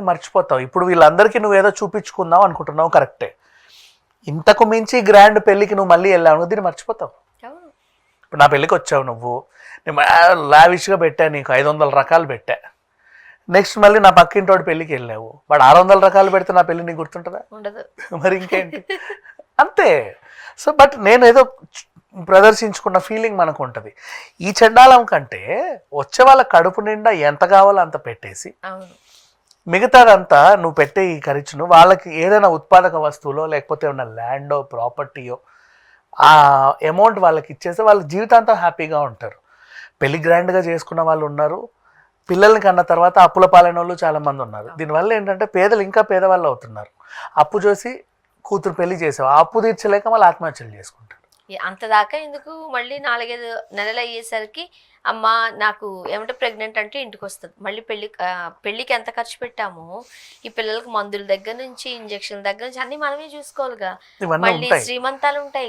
మర్చిపోతావు. ఇప్పుడు వీళ్ళందరికీ నువ్వేదో చూపించుకుందాం అనుకుంటున్నావు, కరెక్టే. ఇంతకు మించి గ్రాండ్ పెళ్ళికి నువ్వు మళ్ళీ వెళ్ళావు, నువ్వు దీన్ని మర్చిపోతావు. ఇప్పుడు నా పెళ్ళికి వచ్చావు నువ్వు, నేను లావిష్గా పెట్టా, నీకు 500 రకాలు పెట్టా. నెక్స్ట్ మళ్ళీ నా పక్కింటోడి పెళ్ళికి వెళ్ళావు, వాడు 600 రకాలు పెడితే నా పెళ్ళి నీకు గుర్తుంటుందా? మరి ఇంకేంటి, అంతే. సో బట్ నేను ఏదో ప్రదర్శించుకున్న ఫీలింగ్ మనకు ఉంటుంది. ఈ చండాలం కంటే వచ్చే వాళ్ళ కడుపు నిండా ఎంత కావాలో అంత పెట్టేసి మిగతాదంతా నువ్వు పెట్టే ఈ ఖర్చును వాళ్ళకి ఏదైనా ఉత్పాదక వస్తువులో లేకపోతే ఏమైనా ల్యాండో ప్రాపర్టీయో ఆ అమౌంట్ వాళ్ళకి ఇచ్చేస్తే వాళ్ళ జీవితాంతం హ్యాపీగా ఉంటారు. పెళ్లి గ్రాండ్గా చేసుకున్న వాళ్ళు ఉన్నారు, పిల్లల్ని కన్న తర్వాత అప్పుల పాలైన వాళ్ళు చాలామంది ఉన్నారు. దీనివల్ల ఏంటంటే పేదలు ఇంకా పేదవాళ్ళు అవుతున్నారు. అప్పు చూసి కూతురు పెళ్లి చేసావు, ఆ అప్పు తీర్చలేక వాళ్ళు ఆత్మహత్యలు చేసుకుంటారు. అంతదాకా ఎందుకు, మళ్ళీ 4-5 నెలలు అయ్యేసరికి అమ్మ నాకు ఏమంటే ప్రెగ్నెంట్ అంటే ఇంటికి వస్తుంది. మళ్ళీ పెళ్ళికి ఎంత ఖర్చు పెట్టామో ఈ పిల్లలకి మందుల దగ్గర నుంచి ఇంజక్షన్ దగ్గర నుంచి అన్ని మనమే చూసుకోవాలిగా. మళ్ళీ శ్రీమంతాలు ఉంటాయి.